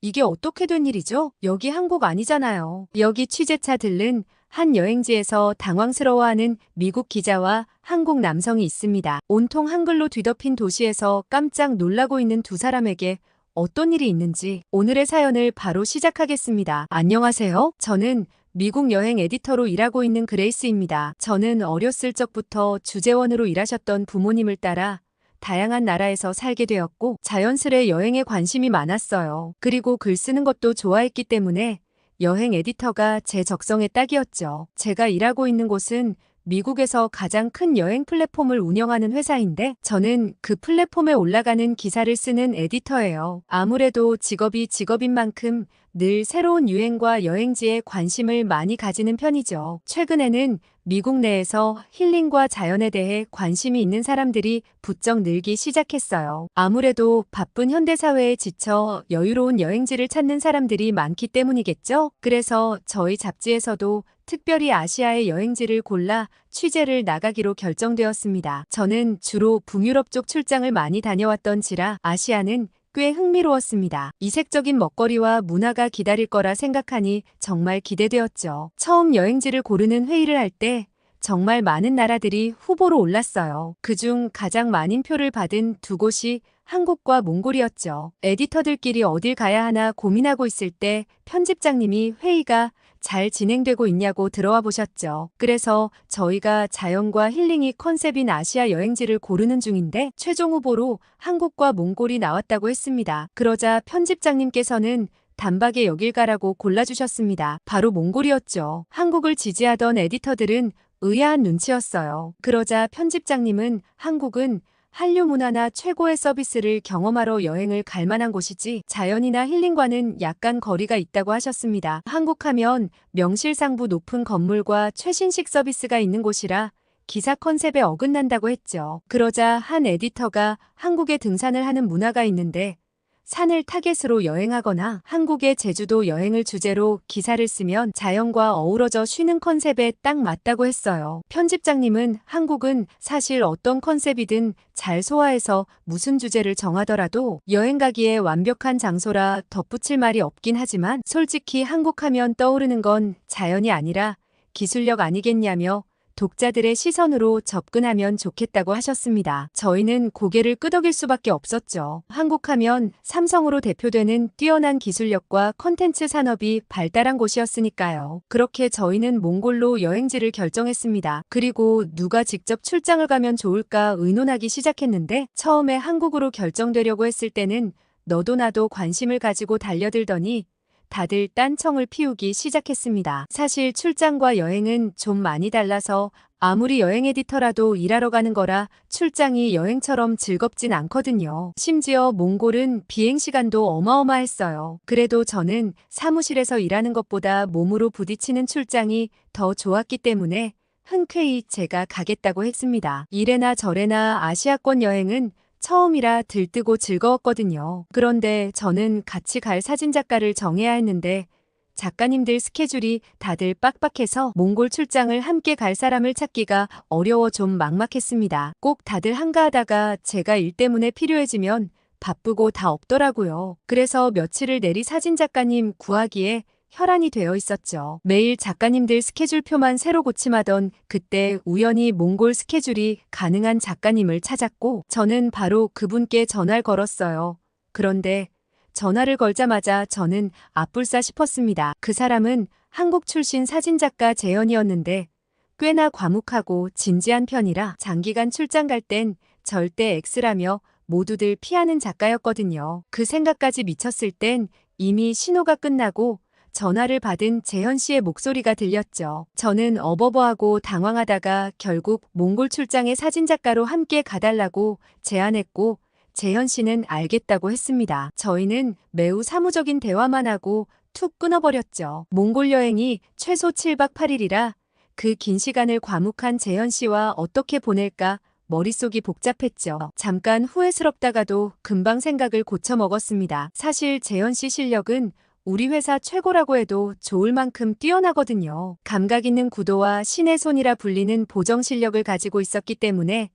이게 어떻게 된 일이죠? 여기 한국 아니잖아요. 여기 취재차 들른 한 여행지에서 당황스러워하는 미국 기자와 한국 남성이 있습니다. 온통 한글로 뒤덮인 도시에서 깜짝 놀라고 있는 두 사람에게 어떤 일이 있는지 오늘의 사연을 바로 시작하겠습니다. 안녕하세요. 저는 미국 여행 에디터로 일하고 있는 그레이스입니다. 저는 어렸을 적부터 주재원으로 일하셨던 부모님을 따라 다양한 나라에서 살게 되었고 자연스레 여행에 관심이 많았어요. 그리고 글 쓰는 것도 좋아했기 때문에 여행 에디터가 제 적성에 딱이었죠. 제가 일하고 있는 곳은 미국에서 가장 큰 여행 플랫폼을 운영하는 회사인데 저는 그 플랫폼에 올라가는 기사를 쓰는 에디터예요. 아무래도 직업이 직업인 만큼 늘 새로운 유행과 여행지에 관심을 많이 가지는 편이죠. 최근에는 미국 내에서 힐링과 자연에 대해 관심이 있는 사람들이 부쩍 늘기 시작했어요. 아무래도 바쁜 현대사회에 지쳐 여유로운 여행지를 찾는 사람들이 많기 때문이겠죠? 그래서 저희 잡지에서도 특별히 아시아의 여행지를 골라 취재를 나가기로 결정되었습니다. 저는 주로 북유럽 쪽 출장을 많이 다녀왔던지라 아시아는 꽤 흥미로웠습니다. 이색적인 먹거리와 문화가 기다릴 거라 생각하니 정말 기대되었죠. 처음 여행지를 고르는 회의를 할 때 정말 많은 나라들이 후보로 올랐어요. 그중 가장 많은 표를 받은 두 곳이 한국과 몽골이었죠. 에디터들끼리 어딜 가야 하나 고민하고 있을 때 편집장님이 회의가 잘 진행되고 있냐고 들어와 보셨죠. 그래서 저희가 자연과 힐링이 컨셉인 아시아 여행지를 고르는 중인데 최종 후보로 한국과 몽골이 나왔다고 했습니다. 그러자 편집장님께서는 단박에 여길 가라고 골라주셨습니다. 바로 몽골이었죠. 한국을 지지하던 에디터들은 의아한 눈치였어요. 그러자 편집장님은 한국은 한류 문화나 최고의 서비스를 경험하러 여행을 갈 만한 곳이지 자연이나 힐링과는 약간 거리가 있다고 하셨습니다. 한국하면 명실상부 높은 건물과 최신식 서비스가 있는 곳이라 기사 컨셉에 어긋난다고 했죠. 그러자 한 에디터가 한국에 등산을 하는 문화가 있는데 산을 타겟으로 여행하거나 한국의 제주도 여행을 주제로 기사를 쓰면 자연과 어우러져 쉬는 컨셉에 딱 맞다고 했어요. 편집장님은 한국은 사실 어떤 컨셉이든 잘 소화해서 무슨 주제를 정하더라도 여행 가기에 완벽한 장소라 덧붙일 말이 없긴 하지만 솔직히 한국 하면 떠오르는 건 자연이 아니라 기술력 아니겠냐며 독자들의 시선으로 접근하면 좋겠다고 하셨습니다. 저희는 고개를 끄덕일 수밖에 없었죠. 한국하면 삼성으로 대표되는 뛰어난 기술력과 컨텐츠 산업이 발달한 곳이었으니까요. 그렇게 저희는 몽골로 여행지를 결정했습니다. 그리고 누가 직접 출장을 가면 좋을까 의논하기 시작했는데 처음에 한국으로 결정되려고 했을 때는 너도 나도 관심을 가지고 달려들더니 다들 딴청을 피우기 시작했습니다. 사실 출장과 여행은 좀 많이 달라서 아무리 여행 에디터라도 일하러 가는 거라 출장이 여행처럼 즐겁진 않거든요. 심지어 몽골은 비행시간도 어마어마했어요. 그래도 저는 사무실에서 일하는 것보다 몸으로 부딪히는 출장이 더 좋았기 때문에 흔쾌히 제가 가겠다고 했습니다. 이래나 저래나 아시아권 여행은 처음이라 들뜨고 즐거웠거든요. 그런데 저는 같이 갈 사진작가를 정해야 했는데 작가님들 스케줄이 다들 빡빡해서 몽골 출장을 함께 갈 사람을 찾기가 어려워 좀 막막했습니다. 꼭 다들 한가하다가 제가 일 때문에 필요해지면 바쁘고 다 없더라고요. 그래서 며칠을 내리 사진작가님 구하기에 혈안이 되어 있었죠. 매일 작가님들 스케줄표만 새로 고침하던 그때 우연히 몽골 스케줄이 가능한 작가님을 찾았고 저는 바로 그분께 전화를 걸었어요. 그런데 전화를 걸자마자 저는 아뿔싸 싶었습니다. 그 사람은 한국 출신 사진작가 재현이었는데 꽤나 과묵하고 진지한 편이라 장기간 출장 갈 땐 절대 X라며 모두들 피하는 작가였거든요. 그 생각까지 미쳤을 땐 이미 신호가 끝나고 전화를 받은 재현 씨의 목소리가 들렸죠. 저는 어버버하고 당황하다가 결국 몽골 출장의 사진작가로 함께 가달라고 제안했고 재현 씨는 알겠다고 했습니다. 저희는 매우 사무적인 대화만 하고 툭 끊어버렸죠. 몽골 여행이 최소 7박 8일이라 그 긴 시간을 과묵한 재현 씨와 어떻게 보낼까 머릿속이 복잡했죠. 잠깐 후회스럽다가도 금방 생각을 고쳐먹었습니다. 사실 재현 씨 실력은 우리 회사 최고라고 해도 좋을 만큼 뛰어나거든요. 감각 있는 구도와 신의 손이라 불리는 보정 실력을 가지고 있었기 때문에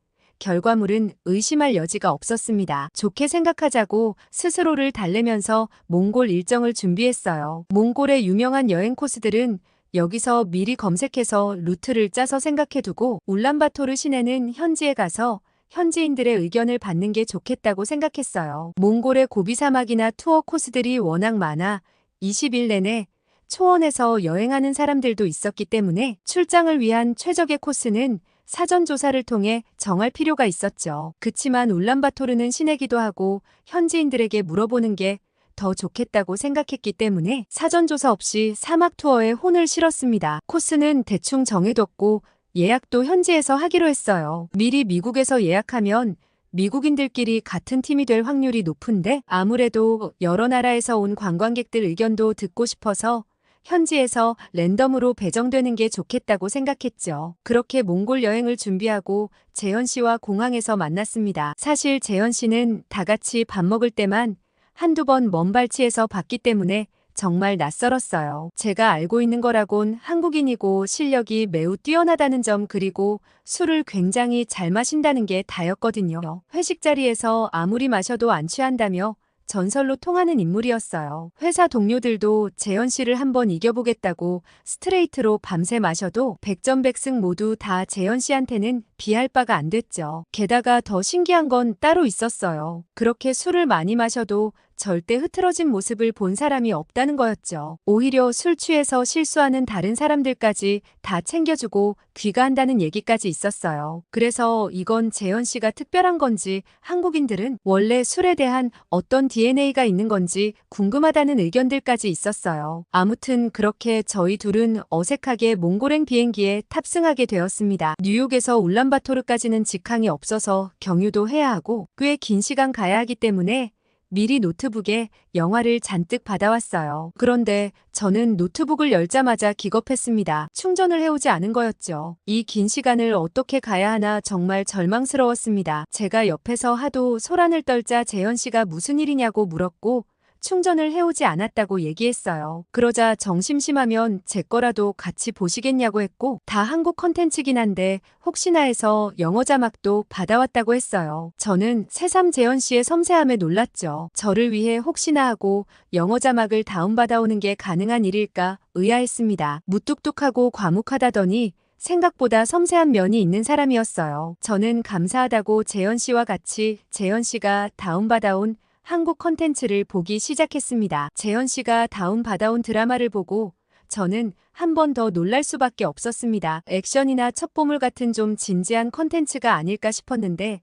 결과물은 의심할 여지가 없었습니다. 좋게 생각하자고 스스로를 달래면서 몽골 일정을 준비했어요. 몽골의 유명한 여행 코스들은 여기서 미리 검색해서 루트를 짜서 생각해두고 울란바토르 시내는 현지에 가서 현지인들의 의견을 받는 게 좋겠다고 생각했어요. 몽골의 고비 사막이나 투어 코스들이 워낙 많아 20일 내내 초원에서 여행하는 사람들도 있었기 때문에 출장을 위한 최적의 코스는 사전 조사를 통해 정할 필요가 있었죠. 그치만 울란바토르는 시내기도 하고 현지인들에게 물어보는 게 더 좋겠다고 생각했기 때문에 사전 조사 없이 사막 투어에 혼을 실었습니다. 코스는 대충 정해뒀고 예약도 현지에서 하기로 했어요. 미리 미국에서 예약하면 미국인들끼리 같은 팀이 될 확률이 높은데 아무래도 여러 나라에서 온 관광객들 의견도 듣고 싶어서 현지에서 랜덤으로 배정되는 게 좋겠다고 생각했죠. 그렇게 몽골 여행을 준비하고 재현 씨와 공항에서 만났습니다. 사실 재현 씨는 다 같이 밥 먹을 때만 한두 번 먼발치에서 봤기 때문에 정말 낯설었어요. 제가 알고 있는 거라곤 한국인이고 실력이 매우 뛰어나다는 점 그리고 술을 굉장히 잘 마신다는 게 다였거든요. 회식 자리에서 아무리 마셔도 안 취한다며 전설로 통하는 인물이었어요. 회사 동료들도 재현 씨를 한번 이겨보겠다고 스트레이트로 밤새 마셔도 백전백승 모두 다 재현 씨한테는 비할 바가 안 됐죠. 게다가 더 신기한 건 따로 있었어요. 그렇게 술을 많이 마셔도 절대 흐트러진 모습을 본 사람이 없다는 거였죠. 오히려 술 취해서 실수하는 다른 사람들까지 다 챙겨주고 귀가한다는 얘기까지 있었어요. 그래서 이건 재현 씨가 특별한 건지 한국인들은 원래 술에 대한 어떤 DNA가 있는 건지 궁금하다는 의견들까지 있었어요. 아무튼 그렇게 저희 둘은 어색하게 몽골행 비행기에 탑승하게 되었습니다. 뉴욕에서 울란바토르까지는 직항이 없어서 경유도 해야 하고 꽤 긴 시간 가야 하기 때문에 미리 노트북에 영화를 잔뜩 받아왔어요. 그런데 저는 노트북을 열자마자 기겁했습니다. 충전을 해오지 않은 거였죠. 이 긴 시간을 어떻게 가야 하나 정말 절망스러웠습니다. 제가 옆에서 하도 소란을 떨자 재현 씨가 무슨 일이냐고 물었고 충전을 해오지 않았다고 얘기했어요. 그러자 정심심하면 제 거라도 같이 보시겠냐고 했고 다 한국 컨텐츠긴 한데 혹시나 해서 영어 자막도 받아왔다고 했어요. 저는 새삼 재현 씨의 섬세함에 놀랐죠. 저를 위해 혹시나 하고 영어 자막을 다운받아오는 게 가능한 일일까 의아했습니다. 무뚝뚝하고 과묵하다더니 생각보다 섬세한 면이 있는 사람이었어요. 저는 감사하다고 재현 씨와 같이 재현 씨가 다운받아온 한국 컨텐츠를 보기 시작했습니다. 재현 씨가 다운받아온 드라마를 보고 저는 한 번 더 놀랄 수밖에 없었습니다. 액션이나 첩보물 같은 좀 진지한 컨텐츠가 아닐까 싶었는데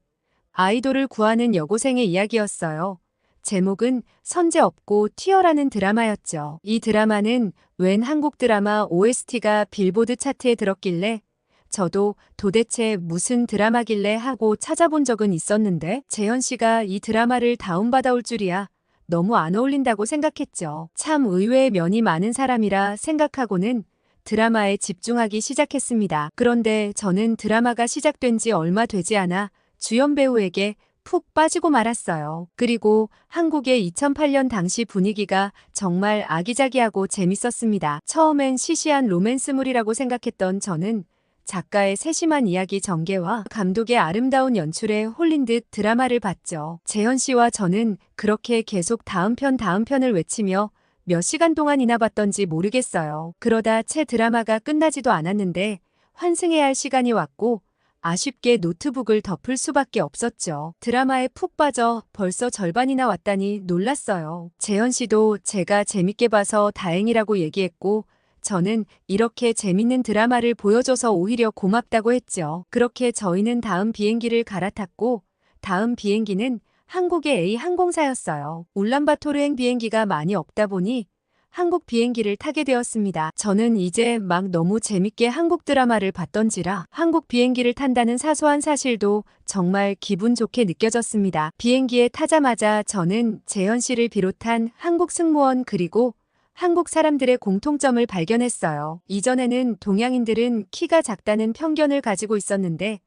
아이돌을 구하는 여고생의 이야기였어요. 제목은 선제 없고 튀어라는 드라마였죠. 이 드라마는 웬 한국 드라마 OST가 빌보드 차트에 들었길래 저도 도대체 무슨 드라마길래 하고 찾아본 적은 있었는데 재현 씨가 이 드라마를 다운받아올 줄이야 너무 안 어울린다고 생각했죠. 참 의외의 면이 많은 사람이라 생각하고는 드라마에 집중하기 시작했습니다. 그런데 저는 드라마가 시작된 지 얼마 되지 않아 주연 배우에게 푹 빠지고 말았어요. 그리고 한국의 2008년 당시 분위기가 정말 아기자기하고 재밌었습니다. 처음엔 시시한 로맨스물이라고 생각했던 저는 작가의 세심한 이야기 전개와 감독의 아름다운 연출에 홀린 듯 드라마를 봤죠. 재현 씨와 저는 그렇게 계속 다음 편을 외치며 몇 시간 동안이나 봤던지 모르겠어요. 그러다 채 드라마가 끝나지도 않았는데 환승해야 할 시간이 왔고 아쉽게 노트북을 덮을 수밖에 없었죠. 드라마에 푹 빠져 벌써 절반이나 왔다니 놀랐어요. 재현 씨도 제가 재밌게 봐서 다행이라고 얘기했고 저는 이렇게 재밌는 드라마를 보여줘서 오히려 고맙다고 했죠. 그렇게 저희는 다음 비행기를 갈아탔고 다음 비행기는 한국의 A 항공사였어요. 울란바토르행 비행기가 많이 없다 보니 한국 비행기를 타게 되었습니다. 저는 이제 막 너무 재밌게 한국 드라마를 봤던지라 한국 비행기를 탄다는 사소한 사실도 정말 기분 좋게 느껴졌습니다. 비행기에 타자마자 저는 재현 씨를 비롯한 한국 승무원 그리고 한국 사람들의 공통점을 발견했어요. 이전에는 동양인들은 키가 작다는 편견을 가지고 있었는데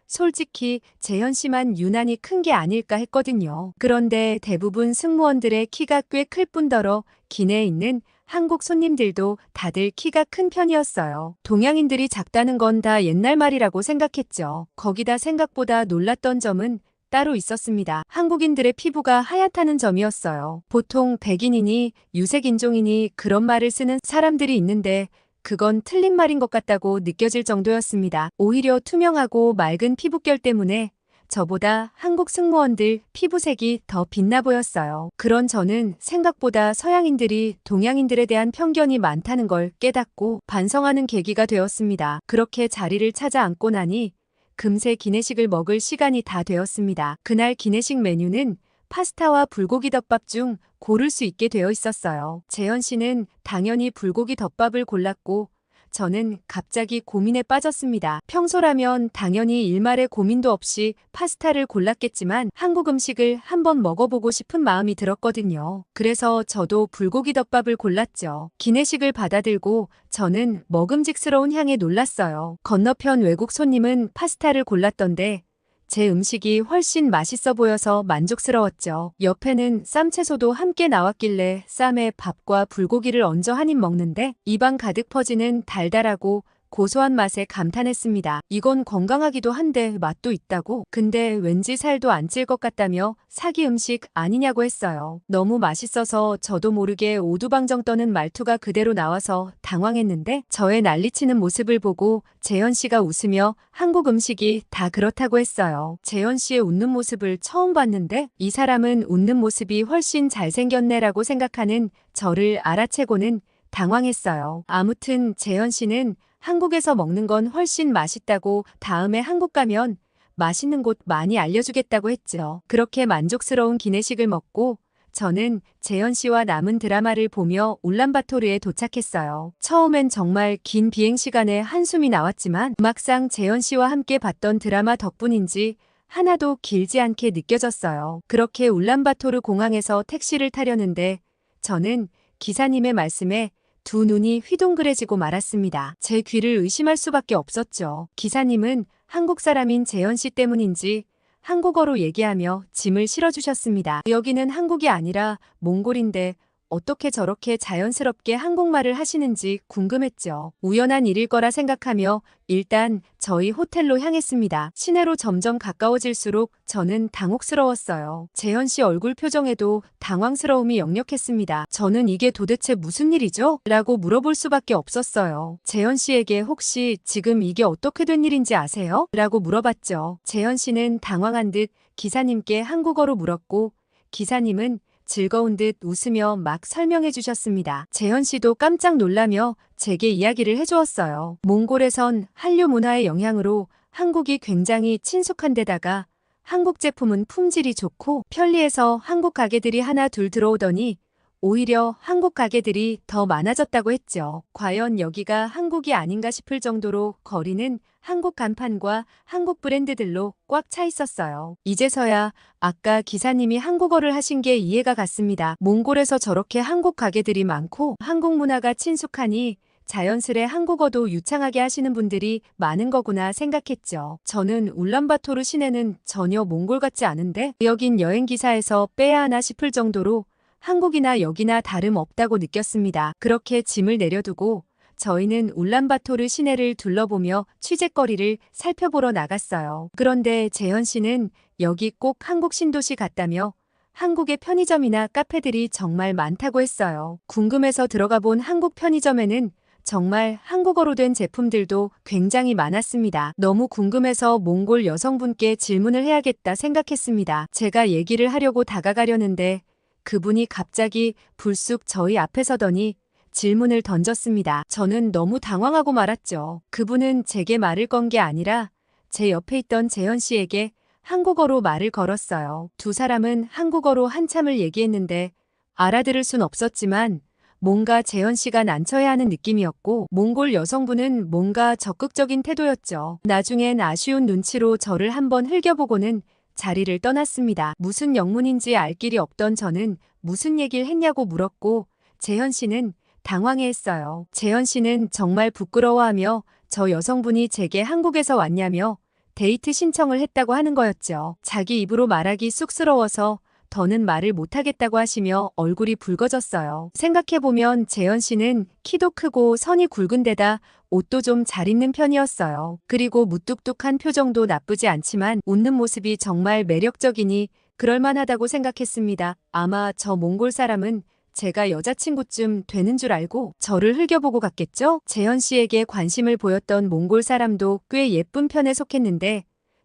솔직히 재현 씨만 유난히 큰 게 아닐까 했거든요. 그런데 대부분 승무원들의 키가 꽤 클 뿐더러 기내에 있는 한국 손님들도 다들 키가 큰 편이었어요. 동양인들이 작다는 건 다 옛날 말이라고 생각했죠. 거기다 생각보다 놀랐던 점은 따로 있었습니다. 한국인들의 피부가 하얗다는 점이었어요. 보통 백인이니 유색인종이니 그런 말을 쓰는 사람들이 있는데 그건 틀린 말인 것 같다고 느껴질 정도였습니다. 오히려 투명하고 맑은 피부결 때문에 저보다 한국 승무원들 피부색이 더 빛나 보였어요. 그런 저는 생각보다 서양인들이 동양인들에 대한 편견이 많다는 걸 깨닫고 반성하는 계기가 되었습니다. 그렇게 자리를 찾아 앉고 나니 금세 기내식을 먹을 시간이 다 되었습니다. 그날 기내식 메뉴는 파스타와 불고기 덮밥 중 고를 수 있게 되어 있었어요. 재현 씨는 당연히 불고기 덮밥을 골랐고 저는 갑자기 고민에 빠졌습니다. 평소라면 당연히 일말의 고민도 없이 파스타를 골랐겠지만 한국 음식을 한번 먹어보고 싶은 마음이 들었거든요. 그래서 저도 불고기 덮밥을 골랐죠. 기내식을 받아들고 저는 먹음직스러운 향에 놀랐어요. 건너편 외국 손님은 파스타를 골랐던데 제 음식이 훨씬 맛있어 보여서 만족스러웠죠. 옆에는 쌈채소도 함께 나왔길래 쌈에 밥과 불고기를 얹어 한 입 먹는데 입안 가득 퍼지는 달달하고 고소한 맛에 감탄했습니다. 이건 건강하기도 한데 맛도 있다고? 근데 왠지 살도 안 찔 것 같다며 사기 음식 아니냐고 했어요. 너무 맛있어서 저도 모르게 오두방정 떠는 말투가 그대로 나와서 당황했는데 저의 난리치는 모습을 보고 재현 씨가 웃으며 한국 음식이 다 그렇다고 했어요. 재현 씨의 웃는 모습을 처음 봤는데 이 사람은 웃는 모습이 훨씬 잘생겼네라고 생각하는 저를 알아채고는 당황했어요. 아무튼 재현 씨는 한국에서 먹는 건 훨씬 맛있다고 다음에 한국 가면 맛있는 곳 많이 알려주겠다고 했죠. 그렇게 만족스러운 기내식을 먹고 저는 재현 씨와 남은 드라마를 보며 울란바토르에 도착했어요. 처음엔 정말 긴 비행 시간에 한숨이 나왔지만 막상 재현 씨와 함께 봤던 드라마 덕분인지 하나도 길지 않게 느껴졌어요. 그렇게 울란바토르 공항에서 택시를 타려는데 저는 기사님의 말씀에 두 눈이 휘둥그레지고 말았습니다. 제 귀를 의심할 수밖에 없었죠. 기사님은 한국 사람인 재현 씨 때문인지 한국어로 얘기하며 짐을 실어주셨습니다. 여기는 한국이 아니라 몽골인데 어떻게 저렇게 자연스럽게 한국말을 하시는지 궁금했죠. 우연한 일일 거라 생각하며 일단 저희 호텔로 향했습니다. 시내로 점점 가까워질수록 저는 당혹스러웠어요. 재현 씨 얼굴 표정에도 당황스러움이 역력했습니다. 저는 이게 도대체 무슨 일이죠? 라고 물어볼 수밖에 없었어요. 재현 씨에게 혹시 지금 이게 어떻게 된 일인지 아세요? 라고 물어봤죠. 재현 씨는 당황한 듯 기사님께 한국어로 물었고 기사님은 즐거운 듯 웃으며 막 설명해 주셨습니다. 재현 씨도 깜짝 놀라며 제게 이야기를 해주었어요. 몽골에선 한류 문화의 영향으로 한국이 굉장히 친숙한 데다가 한국 제품은 품질이 좋고 편리해서 한국 가게들이 하나 둘 들어오더니 오히려 한국 가게들이 더 많아졌다고 했죠. 과연 여기가 한국이 아닌가 싶을 정도로 거리는 한국 간판과 한국 브랜드들로 꽉 차 있었어요. 이제서야 아까 기사님이 한국어를 하신 게 이해가 갔습니다. 몽골에서 저렇게 한국 가게들이 많고 한국 문화가 친숙하니 자연스레 한국어도 유창하게 하시는 분들이 많은 거구나 생각했죠. 저는 울란바토르 시내는 전혀 몽골 같지 않은데 여긴 여행기사에서 빼야 하나 싶을 정도로 한국이나 여기나 다름없다고 느꼈습니다. 그렇게 짐을 내려두고 저희는 울란바토르 시내를 둘러보며 취재거리를 살펴보러 나갔어요. 그런데 재현 씨는 여기 꼭 한국 신도시 같다며 한국의 편의점이나 카페들이 정말 많다고 했어요. 궁금해서 들어가 본 한국 편의점에는 정말 한국어로 된 제품들도 굉장히 많았습니다. 너무 궁금해서 몽골 여성분께 질문을 해야겠다 생각했습니다. 제가 얘기를 하려고 다가가려는데 그분이 갑자기 불쑥 저희 앞에 서더니 질문을 던졌습니다. 저는 너무 당황하고 말았죠. 그분은 제게 말을 건 게 아니라 제 옆에 있던 재현 씨에게 한국어로 말을 걸었어요. 두 사람은 한국어로 한참을 얘기했는데 알아들을 순 없었지만 뭔가 재현 씨가 난처해 하는 느낌이었고 몽골 여성분은 뭔가 적극적인 태도였죠. 나중엔 아쉬운 눈치로 저를 한번 흘겨보고는 자리를 떠났습니다. 무슨 영문인지 알 길이 없던 저는 무슨 얘기를 했냐고 물었고 재현 씨는 당황해했어요. 재현 씨는 정말 부끄러워하며 저 여성분이 제게 한국에서 왔냐며 데이트 신청을 했다고 하는 거였죠. 자기 입으로 말하기 쑥스러워서 더는 말을 못하겠다고 하시며 얼굴이 붉어졌어요. 생각해보면 재현 씨는 키도 크고 선이 굵은 데다 옷도 좀 잘 입는 편이었어요. 그리고 무뚝뚝한 표정도 나쁘지 않지만 웃는 모습이 정말 매력적이니 그럴만하다고 생각했습니다. 아마 저 몽골 사람은 제가 여자친구쯤 되는 줄 알고 저를 흘겨보고 갔겠죠? 재현 씨에게 관심을 보였던 몽골 사람도 꽤 예쁜 편에 속했는데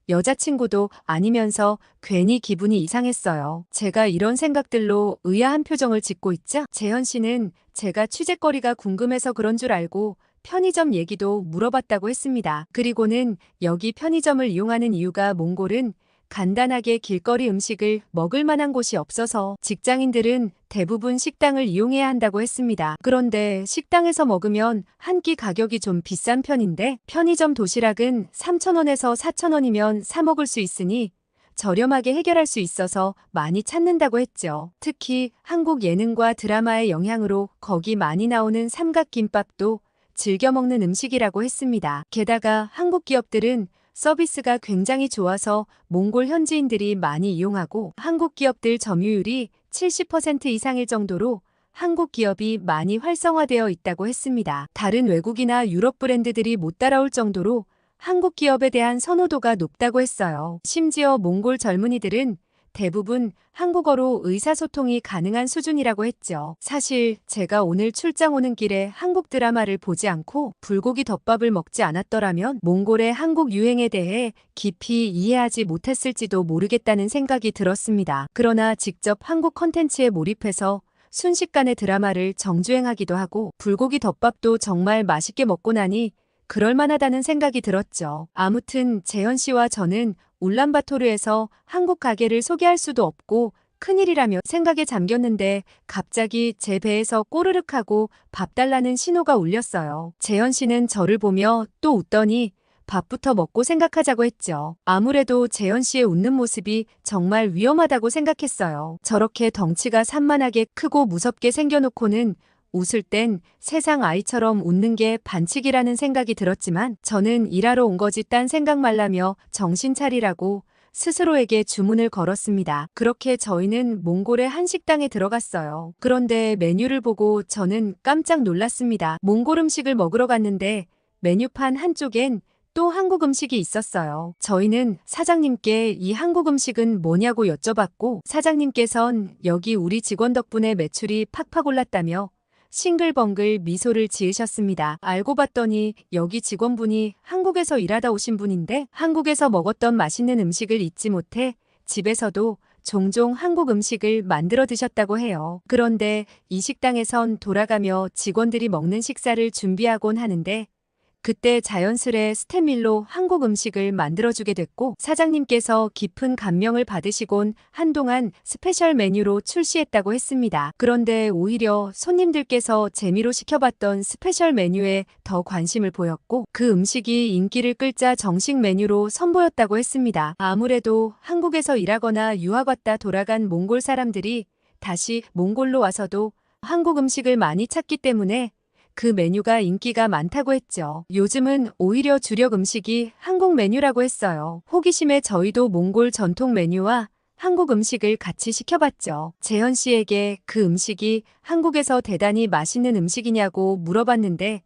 여자친구도 아니면서 괜히 기분이 이상했어요. 제가 이런 생각들로 의아한 표정을 짓고 있자 재현 씨는 제가 취재거리가 궁금해서 그런 줄 알고 편의점 얘기도 물어봤다고 했습니다. 그리고는 여기 편의점을 이용하는 이유가 몽골은 간단하게 길거리 음식을 먹을 만한 곳이 없어서 직장인들은 대부분 식당을 이용해야 한다고 했습니다. 그런데 식당에서 먹으면 한 끼 가격이 좀 비싼 편인데 편의점 도시락은 3,000원에서 4,000원이면 사 먹을 수 있으니 저렴하게 해결할 수 있어서 많이 찾는다고 했죠. 특히 한국 예능과 드라마의 영향으로 거기 많이 나오는 삼각김밥도 즐겨 먹는 음식이라고 했습니다. 게다가 한국 기업들은 서비스가 굉장히 좋아서 몽골 현지인들이 많이 이용하고 한국 기업들 점유율이 70% 이상일 정도로 한국 기업이 많이 활성화되어 있다고 했습니다. 다른 외국이나 유럽 브랜드들이 못 따라올 정도로 한국 기업에 대한 선호도가 높다고 했어요. 심지어 몽골 젊은이들은 대부분 한국어로 의사소통이 가능한 수준이라고 했죠. 사실 제가 오늘 출장 오는 길에 한국 드라마를 보지 않고 불고기 덮밥을 먹지 않았더라면 몽골의 한국 유행에 대해 깊이 이해하지 못했을지도 모르겠다는 생각이 들었습니다. 그러나 직접 한국 콘텐츠에 몰입해서 순식간에 드라마를 정주행하기도 하고 불고기 덮밥도 정말 맛있게 먹고 나니 그럴만하다는 생각이 들었죠. 아무튼 재현 씨와 저는 울란바토르에서 한국 가게를 소개할 수도 없고 큰일이라며 생각에 잠겼는데 갑자기 제 배에서 꼬르륵 하고 밥 달라는 신호가 울렸어요. 재현 씨는 저를 보며 또 웃더니 밥부터 먹고 생각하자고 했죠. 아무래도 재현 씨의 웃는 모습이 정말 위험하다고 생각했어요. 저렇게 덩치가 산만하게 크고 무섭게 생겨놓고는 웃을 땐 세상 아이처럼 웃는 게 반칙이라는 생각이 들었지만 저는 일하러 온 거지 딴 생각 말라며 정신 차리라고 스스로에게 주문을 걸었습니다. 그렇게 저희는 몽골의 한 식당에 들어갔어요. 그런데 메뉴를 보고 저는 깜짝 놀랐습니다. 몽골 음식을 먹으러 갔는데 메뉴판 한쪽엔 또 한국 음식이 있었어요. 저희는 사장님께 이 한국 음식은 뭐냐고 여쭤봤고 사장님께선 여기 우리 직원 덕분에 매출이 팍팍 올랐다며 싱글벙글 미소를 지으셨습니다. 알고 봤더니 여기 직원분이 한국에서 일하다 오신 분인데 한국에서 먹었던 맛있는 음식을 잊지 못해 집에서도 종종 한국 음식을 만들어 드셨다고 해요. 그런데 이 식당에선 돌아가며 직원들이 먹는 식사를 준비하곤 하는데 그때 자연스레 스테밀로 한국 음식을 만들어주게 됐고 사장님께서 깊은 감명을 받으시곤 한동안 스페셜 메뉴로 출시했다고 했습니다. 그런데 오히려 손님들께서 재미로 시켜봤던 스페셜 메뉴에 더 관심을 보였고 그 음식이 인기를 끌자 정식 메뉴로 선보였다고 했습니다. 아무래도 한국에서 일하거나 유학 왔다 돌아간 몽골 사람들이 다시 몽골로 와서도 한국 음식을 많이 찾기 때문에 그 메뉴가 인기가 많다고 했죠. 요즘은 오히려 주력 음식이 한국 메뉴라고 했어요. 호기심에 저희도 몽골 전통 메뉴와 한국 음식을 같이 시켜봤죠. 재현 씨에게 그 음식이 한국에서 대단히 맛있는 음식이냐고 물어봤는데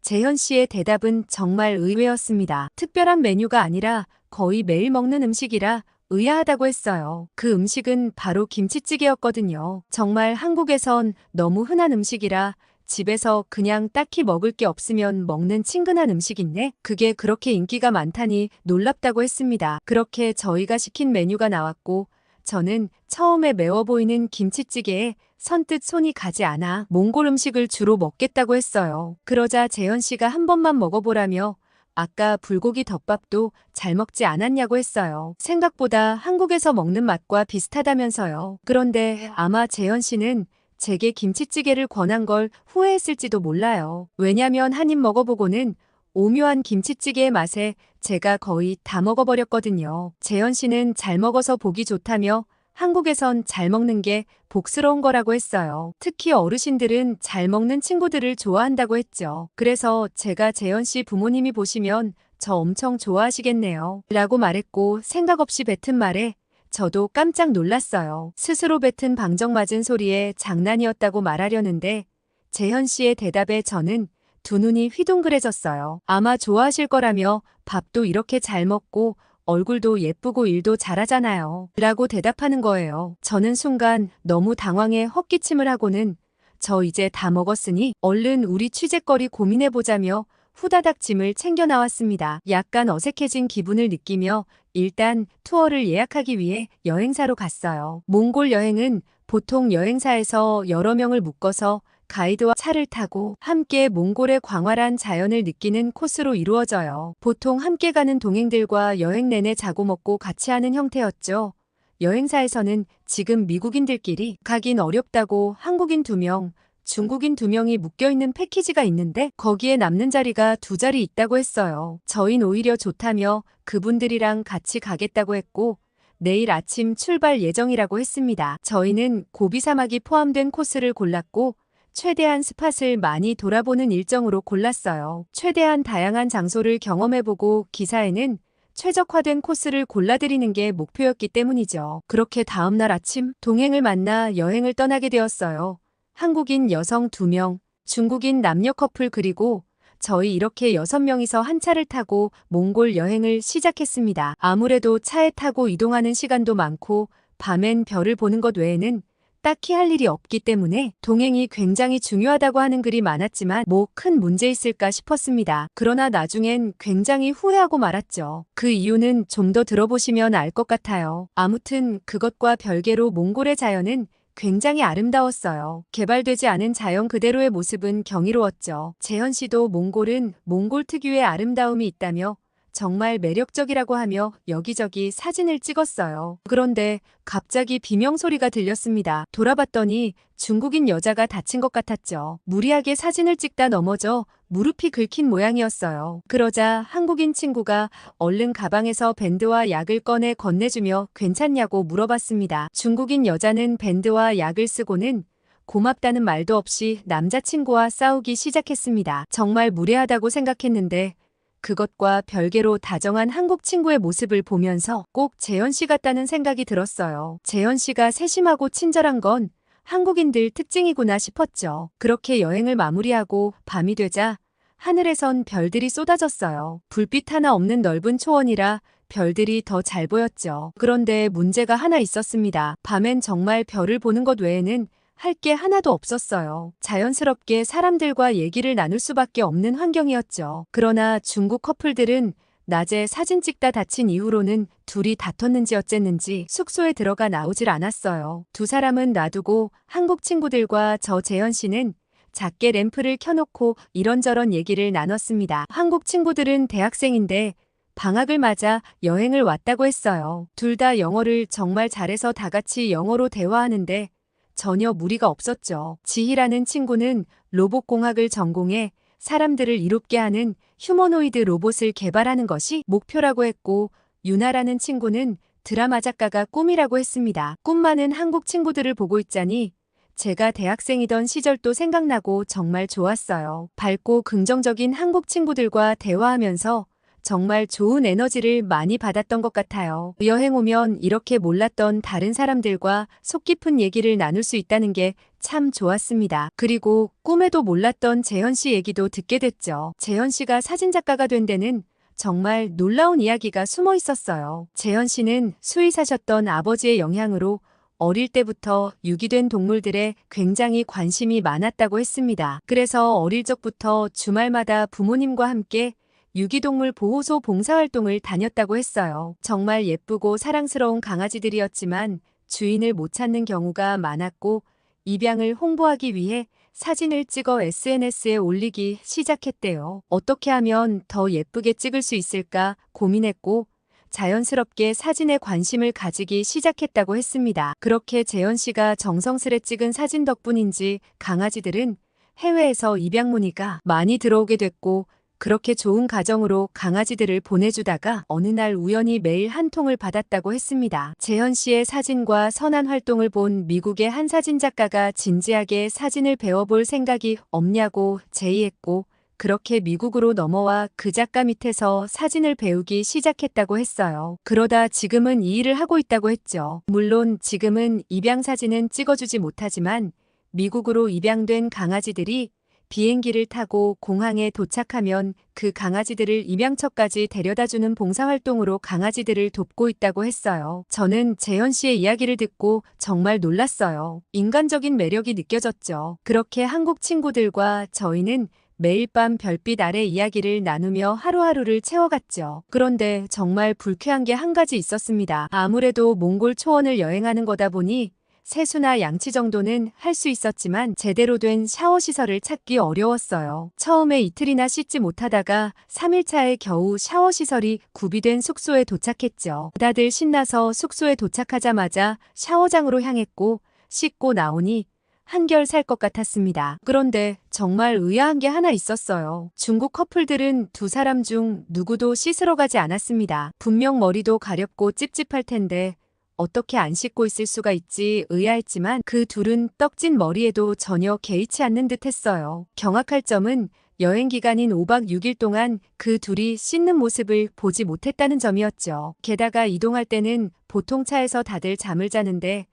재현 씨의 대답은 정말 의외였습니다. 특별한 메뉴가 아니라 거의 매일 먹는 음식이라 의아하다고 했어요. 그 음식은 바로 김치찌개였거든요. 정말 한국에선 너무 흔한 음식이라 집에서 그냥 딱히 먹을 게 없으면 먹는 친근한 음식인데 그게 그렇게 인기가 많다니 놀랍다고 했습니다. 그렇게 저희가 시킨 메뉴가 나왔고 저는 처음에 매워 보이는 김치찌개에 선뜻 손이 가지 않아 몽골 음식을 주로 먹겠다고 했어요. 그러자 재현 씨가 한 번만 먹어보라며 아까 불고기 덮밥도 잘 먹지 않았냐고 했어요. 생각보다 한국에서 먹는 맛과 비슷하다면서요. 그런데 아마 재현 씨는 제게 김치찌개를 권한 걸 후회했을지도 몰라요. 왜냐면 한 입 먹어보고는 오묘한 김치찌개의 맛에 제가 거의 다 먹어버렸거든요. 재현 씨는 잘 먹어서 보기 좋다며 한국에선 잘 먹는 게 복스러운 거라고 했어요. 특히 어르신들은 잘 먹는 친구들을 좋아한다고 했죠. 그래서 제가 재현 씨 부모님이 보시면 저 엄청 좋아하시겠네요. 라고 말했고 생각 없이 뱉은 말에 저도 깜짝 놀랐어요. 스스로 뱉은 방정맞은 소리에 장난이었다고 말하려는데 재현 씨의 대답에 저는 두 눈이 휘둥그레졌어요. 아마 좋아하실 거라며 밥도 이렇게 잘 먹고 얼굴도 예쁘고 일도 잘하잖아요. 라고 대답하는 거예요. 저는 순간 너무 당황해 헛기침을 하고는 저 이제 다 먹었으니 얼른 우리 취재거리 고민해보자며 후다닥 짐을 챙겨 나왔습니다. 약간 어색해진 기분을 느끼며 일단 투어를 예약하기 위해 여행사로 갔어요. 몽골 여행은 보통 여행사에서 여러 명을 묶어서 가이드와 차를 타고 함께 몽골의 광활한 자연을 느끼는 코스로 이루어져요. 보통 함께 가는 동행들과 여행 내내 자고 먹고 같이 하는 형태였죠. 여행사에서는 지금 미국인들끼리 가긴 어렵다고 한국인 2명, 중국인 2명이 묶여있는 패키지가 있는데 거기에 남는 자리가 2자리 있다고 했어요. 저흰 오히려 좋다며 그분들이랑 같이 가겠다고 했고 내일 아침 출발 예정이라고 했습니다. 저희는 고비 사막이 포함된 코스를 골랐고 최대한 스팟을 많이 돌아보는 일정으로 골랐어요. 최대한 다양한 장소를 경험해보고 기사에는 최적화된 코스를 골라드리는 게 목표였기 때문이죠. 그렇게 다음날 아침 동행을 만나 여행을 떠나게 되었어요. 한국인 여성 2명, 중국인 남녀 커플 그리고 저희 이렇게 6명이서 한 차를 타고 몽골 여행을 시작했습니다. 아무래도 차에 타고 이동하는 시간도 많고 밤엔 별을 보는 것 외에는 딱히 할 일이 없기 때문에 동행이 굉장히 중요하다고 하는 글이 많았지만 뭐 큰 문제 있을까 싶었습니다. 그러나 나중엔 굉장히 후회하고 말았죠. 그 이유는 좀 더 들어보시면 알 것 같아요. 아무튼 그것과 별개로 몽골의 자연은 굉장히 아름다웠어요. 개발되지 않은 자연 그대로의 모습은 경이로웠죠. 재현 씨도 몽골은 몽골 특유의 아름다움이 있다며 정말 매력적이라고 하며 여기저기 사진을 찍었어요. 그런데 갑자기 비명소리가 들렸습니다. 돌아봤더니 중국인 여자가 다친 것 같았죠. 무리하게 사진을 찍다 넘어져 무릎이 긁힌 모양이었어요. 그러자 한국인 친구가 얼른 가방에서 밴드와 약을 꺼내 건네주며 괜찮냐고 물어봤습니다. 중국인 여자는 밴드와 약을 쓰고는 고맙다는 말도 없이 남자친구와 싸우기 시작했습니다. 정말 무례하다고 생각했는데 그것과 별개로 다정한 한국 친구의 모습을 보면서 꼭 재현 씨 같다는 생각이 들었어요. 재현 씨가 세심하고 친절한 건 한국인들 특징이구나 싶었죠. 그렇게 여행을 마무리하고 밤이 되자 하늘에선 별들이 쏟아졌어요. 불빛 하나 없는 넓은 초원이라 별들이 더 잘 보였죠. 그런데 문제가 하나 있었습니다. 밤엔 정말 별을 보는 것 외에는 할 게 하나도 없었어요. 자연스럽게 사람들과 얘기를 나눌 수밖에 없는 환경이었죠. 그러나 중국 커플들은 낮에 사진 찍다 다친 이후로는 둘이 다퉜는지 어쨌는지 숙소에 들어가 나오질 않았어요. 두 사람은 놔두고 한국 친구들과 저 재현 씨는 작게 램프를 켜놓고 이런저런 얘기를 나눴습니다. 한국 친구들은 대학생인데 방학을 맞아 여행을 왔다고 했어요. 둘 다 영어를 정말 잘해서 다 같이 영어로 대화하는데 전혀 무리가 없었죠. 지희라는 친구는 로봇공학을 전공해 사람들을 이롭게 하는 휴머노이드 로봇을 개발하는 것이 목표라고 했고 유나라는 친구는 드라마 작가가 꿈이라고 했습니다. 꿈 많은 한국 친구들을 보고 있자니 제가 대학생이던 시절도 생각나고 정말 좋았어요. 밝고 긍정적인 한국 친구들과 대화하면서 정말 좋은 에너지를 많이 받았던 것 같아요. 여행 오면 이렇게 몰랐던 다른 사람들과 속 깊은 얘기를 나눌 수 있다는 게 참 좋았습니다. 그리고 꿈에도 몰랐던 재현 씨 얘기도 듣게 됐죠. 재현 씨가 사진작가가 된 데는 정말 놀라운 이야기가 숨어 있었어요. 재현 씨는 수의사셨던 아버지의 영향으로 어릴 때부터 유기된 동물들에 굉장히 관심이 많았다고 했습니다. 그래서 어릴 적부터 주말마다 부모님과 함께 유기동물 보호소 봉사활동을 다녔다고 했어요. 정말 예쁘고 사랑스러운 강아지들이었지만 주인을 못 찾는 경우가 많았고 입양을 홍보하기 위해 사진을 찍어 SNS에 올리기 시작했대요. 어떻게 하면 더 예쁘게 찍을 수 있을까 고민했고 자연스럽게 사진에 관심을 가지기 시작했다고 했습니다. 그렇게 재현 씨가 정성스레 찍은 사진 덕분인지 강아지들은 해외에서 입양 문의가 많이 들어오게 됐고 그렇게 좋은 가정으로 강아지들을 보내주다가 어느 날 우연히 메일 한 통을 받았다고 했습니다. 재현 씨의 사진과 선한 활동을 본 미국의 한 사진작가가 진지하게 사진을 배워볼 생각이 없냐고 제의했고 그렇게 미국으로 넘어와 그 작가 밑에서 사진을 배우기 시작했다고 했어요. 그러다 지금은 이 일을 하고 있다고 했죠. 물론 지금은 입양 사진은 찍어주지 못하지만 미국으로 입양된 강아지들이 비행기를 타고 공항에 도착하면 그 강아지들을 입양처까지 데려다주는 봉사활동으로 강아지들을 돕고 있다고 했어요. 저는 재현 씨의 이야기를 듣고 정말 놀랐어요. 인간적인 매력이 느껴졌죠. 그렇게 한국 친구들과 저희는 매일 밤 별빛 아래 이야기를 나누며 하루하루를 채워갔죠. 그런데 정말 불쾌한 게 한 가지 있었습니다. 아무래도 몽골 초원을 여행하는 거다 보니 세수나 양치 정도는 할 수 있었지만 제대로 된 샤워 시설을 찾기 어려웠어요. 처음에 이틀이나 씻지 못하다가 3일차에 겨우 샤워 시설이 구비된 숙소에 도착했죠. 다들 신나서 숙소에 도착하자마자 샤워장으로 향했고 씻고 나오니 한결 살 것 같았습니다. 그런데 정말 의아한 게 하나 있었어요. 중국 커플들은 두 사람 중 누구도 씻으러 가지 않았습니다. 분명 머리도 가렵고 찝찝할 텐데 어떻게 안 씻고 있을 수가 있지 의아했지만 그 둘은 떡진 머리에도 전혀 개의치 않는 듯 했어요. 경악할 점은 여행 기간인 5박 6일 동안 그 둘이 씻는 모습을 보지 못했다는 점이었죠. 게다가 이동할 때는 보통 차에서 다들 잠을 자는데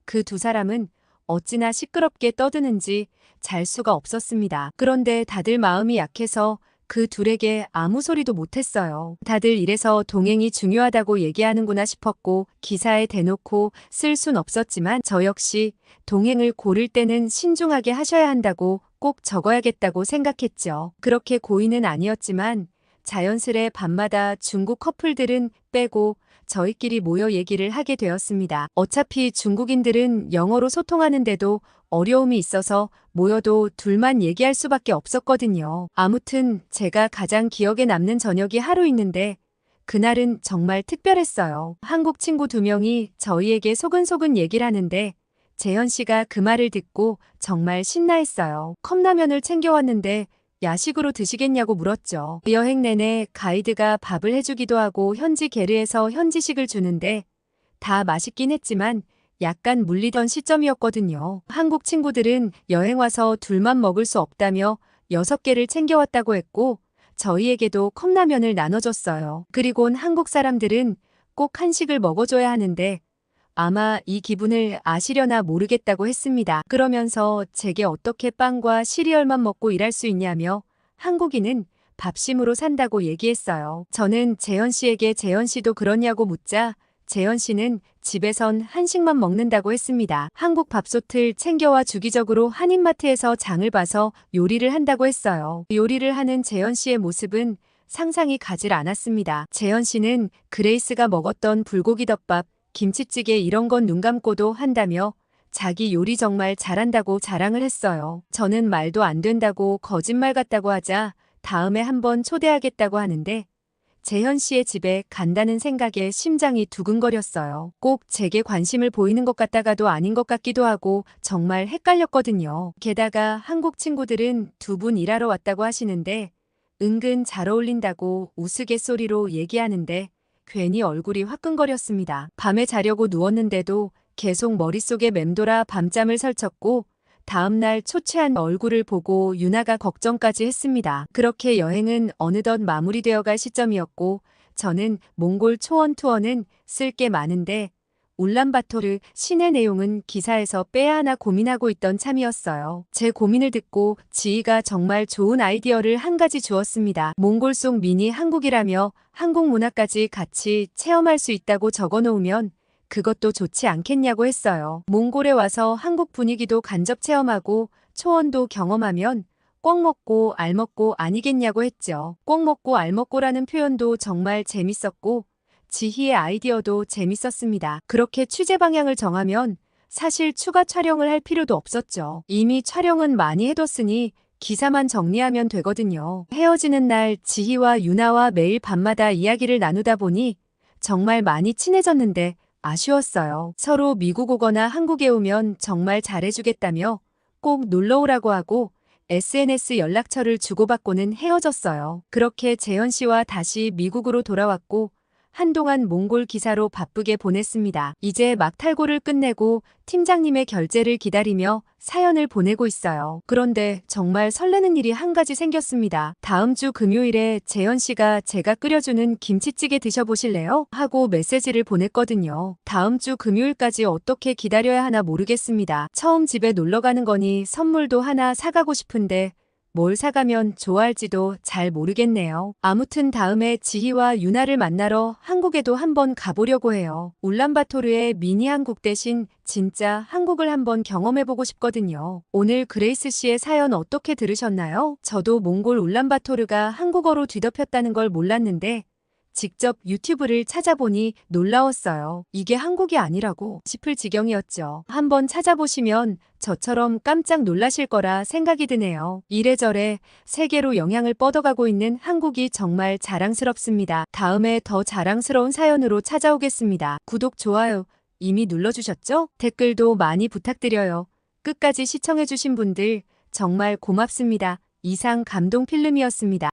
그 두 사람은 어찌나 시끄럽게 떠드는지 잘 수가 없었습니다. 그런데 다들 마음이 약해서 그 둘에게 아무 소리도 못했어요. 다들 이래서 동행이 중요하다고 얘기하는구나 싶었고 기사에 대놓고 쓸 순 없었지만 저 역시 동행을 고를 때는 신중하게 하셔야 한다고 꼭 적어야겠다고 생각했죠. 그렇게 고의는 아니었지만 자연스레 밤마다 중국 커플들은 빼고 저희끼리 모여 얘기를 하게 되었습니다. 어차피 중국인들은 영어로 소통하는데도 어려움이 있어서 모여도 둘만 얘기할 수밖에 없었거든요. 아무튼 제가 가장 기억에 남는 저녁이 하루 있는데 그날은 정말 특별했어요. 한국 친구 2명이 저희에게 소근소근 얘기를 하는데 재현 씨가 그 말을 듣고 정말 신나했어요. 컵라면을 챙겨왔는데 야식으로 드시겠냐고 물었죠. 여행 내내 가이드가 밥을 해주기도 하고 현지 게르에서 현지식을 주는데 다 맛있긴 했지만 약간 물리던 시점이었거든요. 한국 친구들은 여행 와서 둘만 먹을 수 없다며 6개를 챙겨왔다고 했고 저희에게도 컵라면을 나눠줬어요. 그리곤 한국 사람들은 꼭 한식을 먹어줘야 하는데 아마 이 기분을 아시려나 모르겠다고 했습니다. 그러면서 제게 어떻게 빵과 시리얼만 먹고 일할 수 있냐며 한국인은 밥심으로 산다고 얘기했어요. 저는 재현 씨에게 재현 씨도 그러냐고 묻자 재현 씨는 집에선 한식만 먹는다고 했습니다. 한국 밥솥을 챙겨와 주기적으로 한인마트에서 장을 봐서 요리를 한다고 했어요. 요리를 하는 재현 씨의 모습은 상상이 가질 않았습니다. 재현 씨는 그레이스가 먹었던 불고기 덮밥, 김치찌개 이런 건 눈 감고도 한다며 자기 요리 정말 잘한다고 자랑을 했어요. 저는 말도 안 된다고 거짓말 같다고 하자 다음에 한번 초대하겠다고 하는데 재현 씨의 집에 간다는 생각에 심장이 두근거렸어요. 꼭 제게 관심을 보이는 것 같다가도 아닌 것 같기도 하고 정말 헷갈렸거든요. 게다가 한국 친구들은 2분 일하러 왔다고 하시는데 은근 잘 어울린다고 우스갯소리로 얘기하는데 괜히 얼굴이 화끈거렸습니다. 밤에 자려고 누웠는데도 계속 머릿속에 맴돌아 밤잠을 설쳤고 다음날 초췌한 얼굴을 보고 유나가 걱정까지 했습니다. 그렇게 여행은 어느덧 마무리되어 갈 시점이었고 저는 몽골 초원 투어는 쓸 게 많은데 울란바토르 시내 내용은 기사에서 빼야 하나 고민하고 있던 참이었어요. 제 고민을 듣고 지희가 정말 좋은 아이디어를 한 가지 주었습니다. 몽골 속 미니 한국이라며 한국 문화까지 같이 체험할 수 있다고 적어놓으면 그것도 좋지 않겠냐고 했어요. 몽골에 와서 한국 분위기도 간접 체험하고 초원도 경험하면 꿩 먹고 알 먹고 아니겠냐고 했죠. 꿩 먹고 알 먹고라는 표현도 정말 재밌었고 지희의 아이디어도 재밌었습니다. 그렇게 취재 방향을 정하면 사실 추가 촬영을 할 필요도 없었죠. 이미 촬영은 많이 해뒀으니 기사만 정리하면 되거든요. 헤어지는 날 지희와 유나와 매일 밤마다 이야기를 나누다 보니 정말 많이 친해졌는데 아쉬웠어요. 서로 미국 오거나 한국에 오면 정말 잘해주겠다며 꼭 놀러오라고 하고 SNS 연락처를 주고받고는 헤어졌어요. 그렇게 재현 씨와 다시 미국으로 돌아왔고 한동안 몽골 기사로 바쁘게 보냈습니다. 이제 막 탈고를 끝내고 팀장님의 결제를 기다리며 사연을 보내고 있어요. 그런데 정말 설레는 일이 한 가지 생겼습니다. 다음 주 금요일에 재현 씨가 제가 끓여주는 김치찌개 드셔보실래요? 하고 메시지를 보냈거든요. 다음 주 금요일까지 어떻게 기다려야 하나 모르겠습니다. 처음 집에 놀러 가는 거니 선물도 하나 사가고 싶은데 뭘 사가면 좋아할지도 잘 모르겠네요. 아무튼 다음에 지희와 유나를 만나러 한국에도 한번 가보려고 해요. 울란바토르의 미니 한국 대신 진짜 한국을 한번 경험해보고 싶거든요. 오늘 그레이스 씨의 사연 어떻게 들으셨나요? 저도 몽골 울란바토르가 한국어로 뒤덮였다는 걸 몰랐는데 직접 유튜브를 찾아보니 놀라웠어요. 이게 한국이 아니라고 싶을 지경이었죠. 한번 찾아보시면 저처럼 깜짝 놀라실 거라 생각이 드네요. 이래저래 세계로 영향을 뻗어가고 있는 한국이 정말 자랑스럽습니다. 다음에 더 자랑스러운 사연으로 찾아오겠습니다. 구독, 좋아요 이미 눌러주셨죠? 댓글도 많이 부탁드려요. 끝까지 시청해주신 분들 정말 고맙습니다. 이상 감동 필름이었습니다.